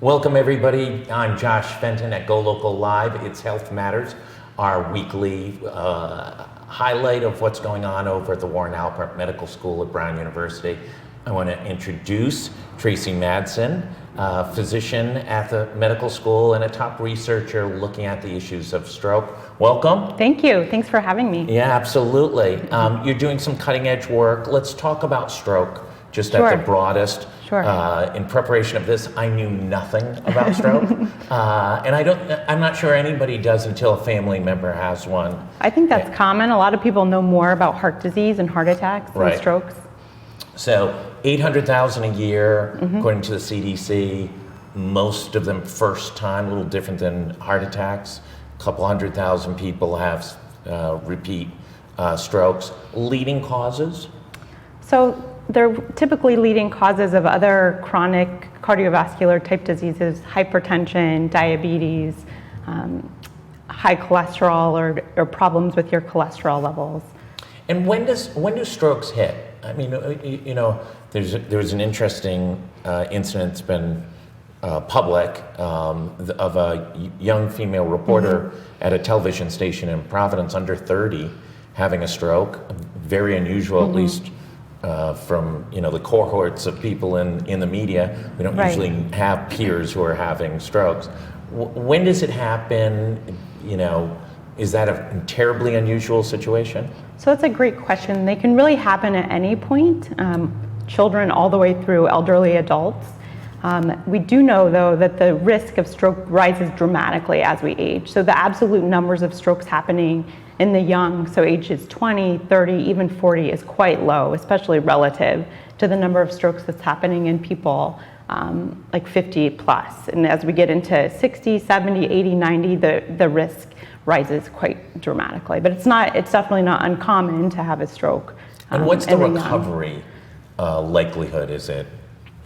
Welcome everybody. I'm Josh Fenton at GoLocal Live. It's Health Matters, our weekly highlight of what's going on over at the Warren Alpert Medical School at Brown University. I want to introduce Tracy Madsen, physician at the medical school and a top researcher looking at the issues of stroke. Welcome. Thank you. Thanks for having me. Yeah, absolutely. You're doing some cutting edge work. Let's talk about stroke, just Sure. at the broadest. Sure. In preparation of this, I knew nothing about stroke, and I'm not sure anybody does until a family member has one. I think that's common. A lot of people know more about heart disease and heart attacks than strokes. So 800,000 a year, according to the CDC, most of them first time, a little different than heart attacks. A couple 100,000 people have repeat strokes. Leading causes? So they're typically leading causes of other chronic cardiovascular type diseases, hypertension, diabetes, high cholesterol, or problems with your cholesterol levels. And when do strokes hit? I mean, you know, there's an interesting incident that's been public of a young female reporter at a television station in Providence, under 30, having a stroke. Very unusual, at least from the cohorts of people in the media. We don't usually have peers who are having strokes. When does it happen? Is that a terribly unusual situation? So that's a great question. They can really happen at any point, children all the way through elderly adults. We do know, though, that the risk of stroke rises dramatically as we age. So the absolute numbers of strokes happening in the young, so ages 20, 30, even 40, is quite low, especially relative to the number of strokes that's happening in people like 50 plus. And as we get into 60, 70, 80, 90, the risk rises quite dramatically. But it's definitely not uncommon to have a stroke. And what's the recovery likelihood? Is it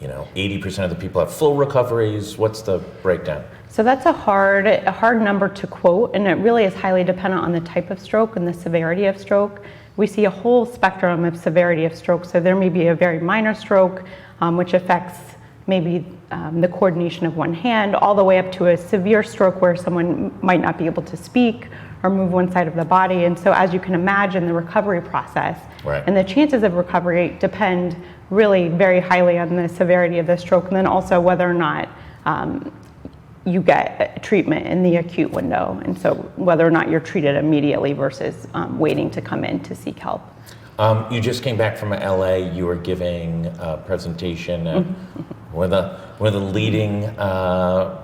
80% of the people have full recoveries? What's the breakdown? So that's a hard number to quote, and it really is highly dependent on the type of stroke and the severity of stroke. We see a whole spectrum of severity of stroke. So there may be a very minor stroke, which affects maybe the coordination of one hand, all the way up to a severe stroke where someone might not be able to speak or move one side of the body. And so as you can imagine, the recovery process and the chances of recovery depend really very highly on the severity of the stroke, and then also whether or not you get treatment in the acute window, and so whether or not you're treated immediately versus waiting to come in to seek help. You just came back from LA. You were giving a presentation at one of the leading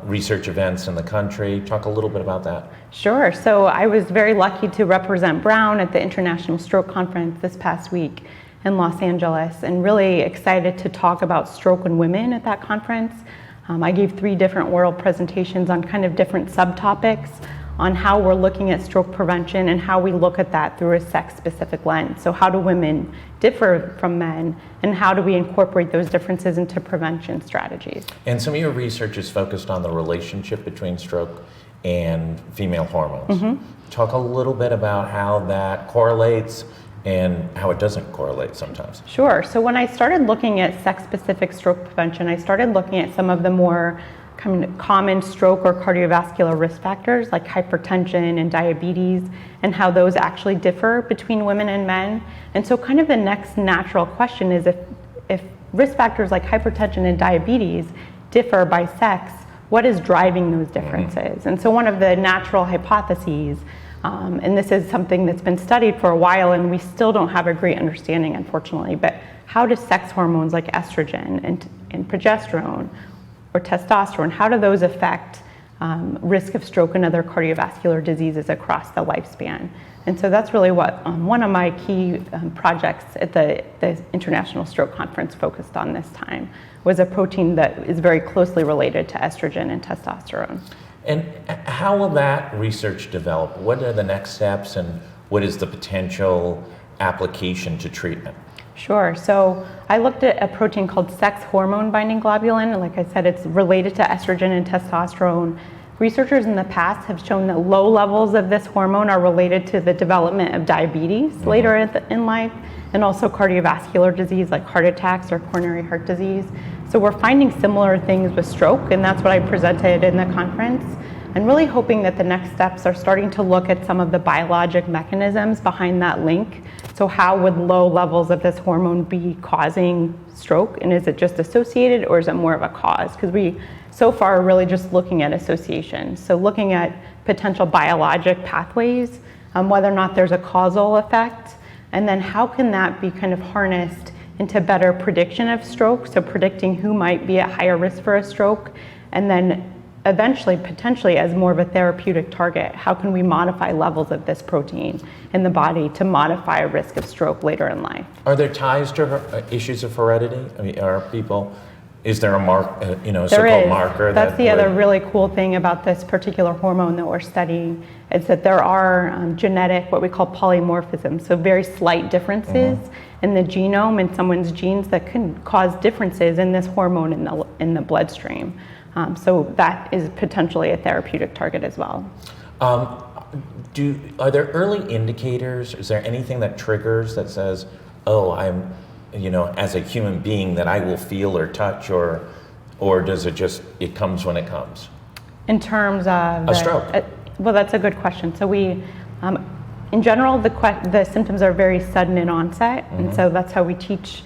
research events in the country. Talk a little bit about that. Sure. So I was very lucky to represent Brown at the International Stroke Conference this past week in Los Angeles, and really excited to talk about stroke in women at that conference. I gave 3 different oral presentations on kind of different subtopics on how we're looking at stroke prevention and how we look at that through a sex-specific lens. So how do women differ from men, and how do we incorporate those differences into prevention strategies? And some of your research is focused on the relationship between stroke and female hormones. Talk a little bit about how that correlates and how it doesn't correlate sometimes. Sure. So when I started looking at sex-specific stroke prevention, I started looking at some of the more common stroke or cardiovascular risk factors like hypertension and diabetes, and how those actually differ between women and men. And so kind of the next natural question is, if risk factors like hypertension and diabetes differ by sex, what is driving those differences? And so one of the natural hypotheses, and this is something that's been studied for a while and we still don't have a great understanding, unfortunately, but how do sex hormones like estrogen and progesterone or testosterone, how do those affect risk of stroke and other cardiovascular diseases across the lifespan? And so that's really what one of my key projects at the International Stroke Conference focused on this time, was a protein that is very closely related to estrogen and testosterone. And how will that research develop? What are the next steps, and what is the potential application to treatment? Sure. So I looked at a protein called sex hormone binding globulin. And like I said, it's related to estrogen and testosterone. researchers in the past have shown that low levels of this hormone are related to the development of diabetes later in life, and also cardiovascular disease like heart attacks or coronary heart disease. So we're finding similar things with stroke, and that's what I presented in the conference. And really hoping that the next steps are starting to look at some of the biologic mechanisms behind that link. So how would low levels of this hormone be causing stroke? And is it just associated, or is it more of a cause? Because we so far are really just looking at association. So looking at potential biologic pathways, whether or not there's a causal effect, and then how can that be kind of harnessed into better prediction of stroke, so predicting who might be at higher risk for a stroke, and then eventually, potentially, as more of a therapeutic target, how can we modify levels of this protein in the body to modify a risk of stroke later in life? Are there ties to issues of heredity? I mean, is there a so-called marker? That's the other really cool thing about this particular hormone that we're studying, is that there are genetic, what we call polymorphism, so very slight differences in the genome in someone's genes that can cause differences in this hormone in the bloodstream. So that is potentially a therapeutic target as well. Are there early indicators? Is there anything that triggers that says, oh, I'm, as a human being that I will feel or touch, or does it comes when it comes? In terms of a stroke? Well, that's a good question. So we, in general, the symptoms are very sudden in onset, and so that's how we teach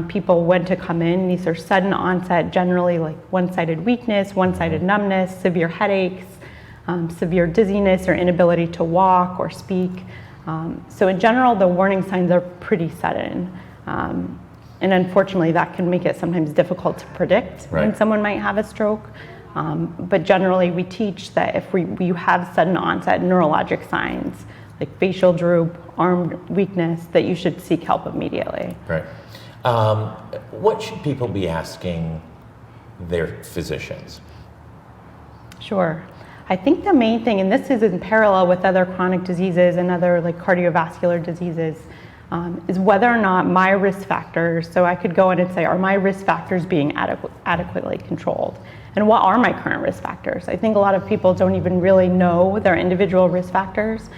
people when to come in. These are sudden onset, generally like one-sided weakness, one-sided numbness, severe headaches, severe dizziness or inability to walk or speak. So in general, the warning signs are pretty sudden. And unfortunately, that can make it sometimes difficult to predict when someone might have a stroke. But generally, we teach that if you have sudden onset neurologic signs, like facial droop, arm weakness, that you should seek help immediately. Right. What should people be asking their physicians? Sure. I think the main thing, and this is in parallel with other chronic diseases and other like cardiovascular diseases, is whether or not my risk factors, so I could go in and say, are my risk factors being adequately controlled? And what are my current risk factors? I think a lot of people don't even really know their individual risk factors.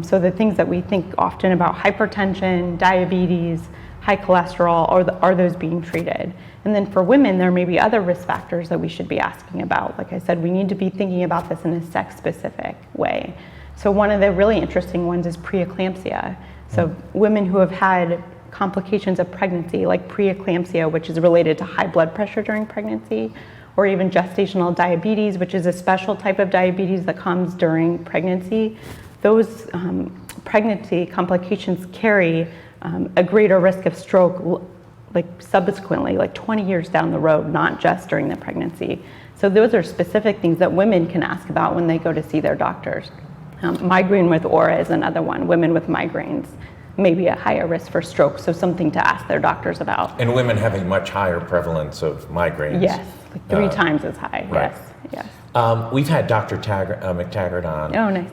So the things that we think often about, hypertension, diabetes, high cholesterol, are those being treated? And then for women, there may be other risk factors that we should be asking about. Like I said, we need to be thinking about this in a sex-specific way. So one of the really interesting ones is preeclampsia. So women who have had complications of pregnancy, like preeclampsia, which is related to high blood pressure during pregnancy, or even gestational diabetes, which is a special type of diabetes that comes during pregnancy. Those pregnancy complications carry a greater risk of stroke like subsequently, like 20 years down the road, not just during the pregnancy. So those are specific things that women can ask about when they go to see their doctors. Migraine with aura is another one. Women with migraines may be at higher risk for stroke, so something to ask their doctors about. And women have a much higher prevalence of migraines. Yes, like 3 times as high, right. Yes. We've had Dr. McTaggart on. Oh, nice.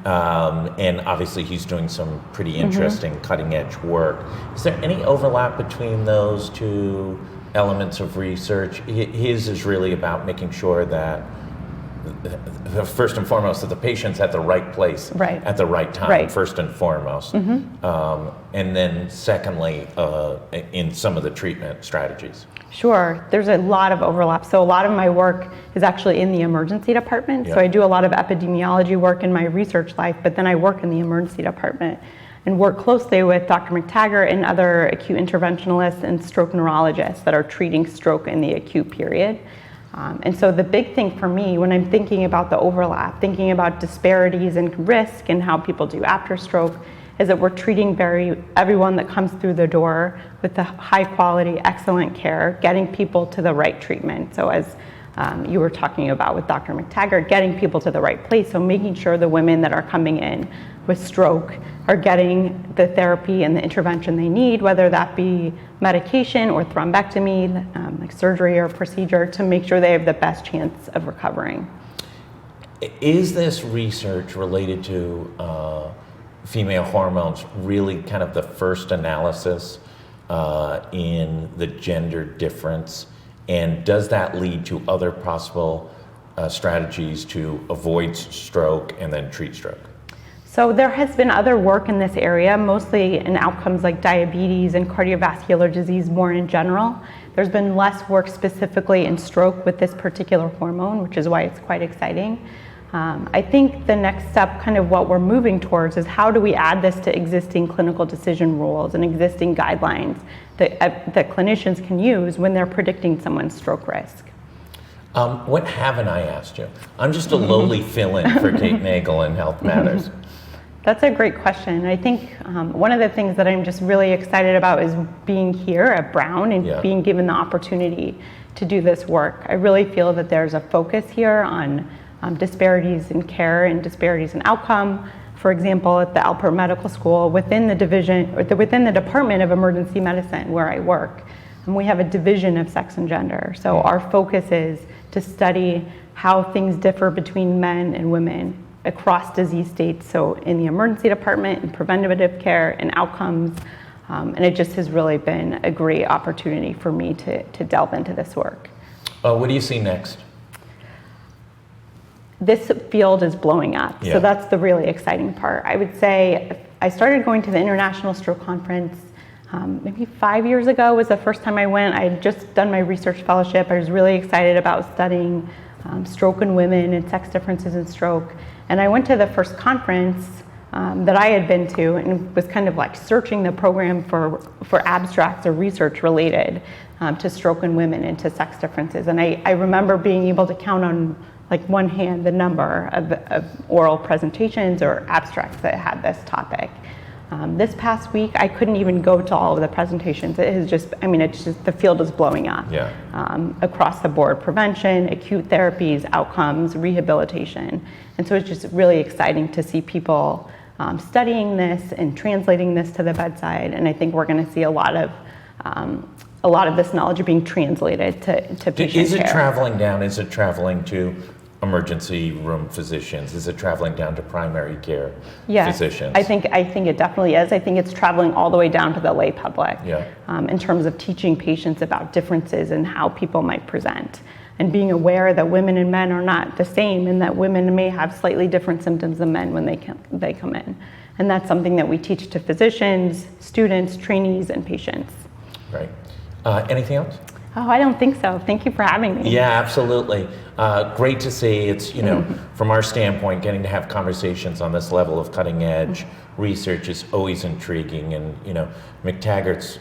And obviously he's doing some pretty interesting cutting edge work. Is there any overlap between those two elements of research? His is really about making sure that first and foremost, that the patient's at the right place at the right time, first and foremost. And then secondly, in some of the treatment strategies. Sure, there's a lot of overlap. So a lot of my work is actually in the emergency department. So I do a lot of epidemiology work in my research life, but then I work in the emergency department and work closely with Dr. McTaggart and other acute interventionalists and stroke neurologists that are treating stroke in the acute period. And so the big thing for me when I'm thinking about the overlap, thinking about disparities in risk and how people do after stroke, is that we're treating everyone that comes through the door with the high quality, excellent care, getting people to the right treatment. So as you were talking about with Dr. McTaggart, getting people to the right place. So making sure the women that are coming in with stroke are getting the therapy and the intervention they need, whether that be medication or thrombectomy, like surgery or procedure, to make sure they have the best chance of recovering. Is this research related to female hormones really kind of the first analysis in the gender difference? And does that lead to other possible strategies to avoid stroke and then treat stroke? So there has been other work in this area, mostly in outcomes like diabetes and cardiovascular disease more in general. There's been less work specifically in stroke with this particular hormone, which is why it's quite exciting. I think the next step, kind of what we're moving towards, is how do we add this to existing clinical decision rules and existing guidelines that clinicians can use when they're predicting someone's stroke risk. What haven't I asked you? I'm just a lowly fill-in for Kate Nagel in Health Matters. That's a great question. I think one of the things that I'm just really excited about is being here at Brown and being given the opportunity to do this work. I really feel that there's a focus here on disparities in care and disparities in outcome. For example, at the Alpert Medical School, within the Department of Emergency Medicine where I work, we have a division of sex and gender. So our focus is to study how things differ between men and women across disease states, so in the emergency department, in preventative care, and outcomes, and it just has really been a great opportunity for me to delve into this work. What do you see next? This field is blowing up, so that's the really exciting part. I would say I started going to the International Stroke Conference maybe 5 years ago was the first time I went. I had just done my research fellowship. I was really excited about studying stroke in women and sex differences in stroke. And I went to the first conference that I had been to and was kind of like searching the program for abstracts or research related to stroke in women and to sex differences. And I remember being able to count on like one hand the number of oral presentations or abstracts that had this topic. This past week, I couldn't even go to all of the presentations. It is just, it's just, the field is blowing up. Across the board, prevention, acute therapies, outcomes, rehabilitation. And so it's just really exciting to see people studying this and translating this to the bedside. And I think we're going to see a lot of this knowledge being translated to patient care. Is it traveling down? Is it traveling to emergency room physicians? Is it traveling down to primary care physicians? I think it definitely is. I think it's traveling all the way down to the lay public in terms of teaching patients about differences in how people might present and being aware that women and men are not the same and that women may have slightly different symptoms than men when they come in. And that's something that we teach to physicians, students, trainees, and patients. Right. Anything else? Oh, I don't think so. Thank you for having me. Yeah, absolutely. Great to see. It's, from our standpoint, getting to have conversations on this level of cutting edge research is always intriguing. And, McTaggart's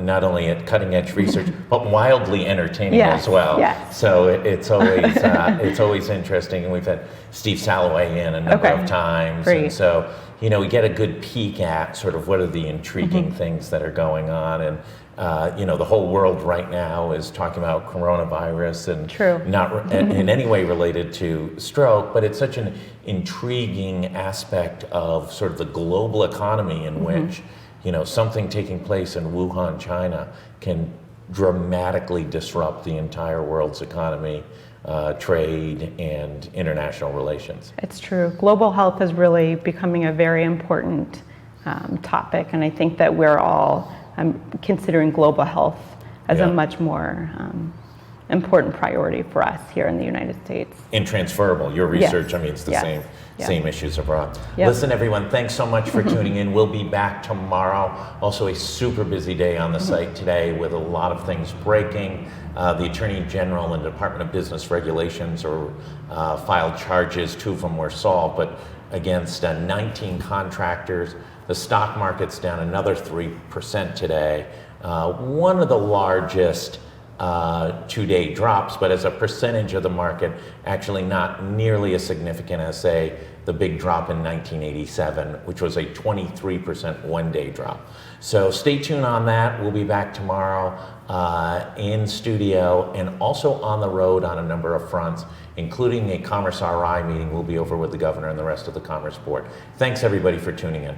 not only at cutting edge research, but wildly entertaining as well. Yes. So it's always interesting. And we've had Steve Salloway in a number of times. Great. And so, we get a good peek at sort of what are the intriguing things that are going on. And the whole world right now is talking about coronavirus and not in any way related to stroke, but it's such an intriguing aspect of sort of the global economy in which, something taking place in Wuhan, China can dramatically disrupt the entire world's economy, trade, and international relations. It's true. Global health is really becoming a very important topic, and I think that we're all considering global health as a much more important priority for us here in the United States. And transferable. Your research, it's the same issues abroad. Listen, everyone, thanks so much for tuning in. We'll be back tomorrow. Also a super busy day on the site today with a lot of things breaking. The Attorney General and Department of Business Regulations filed charges. 2 of them were solved, but against 19 contractors. The stock market's down another 3% today. One of the largest 2-day drops, but as a percentage of the market, actually not nearly as significant as, say, the big drop in 1987, which was a 23% one-day drop. So stay tuned on that. We'll be back tomorrow in studio and also on the road on a number of fronts, including a Commerce RI meeting. We'll be over with the governor and the rest of the Commerce Board. Thanks, everybody, for tuning in.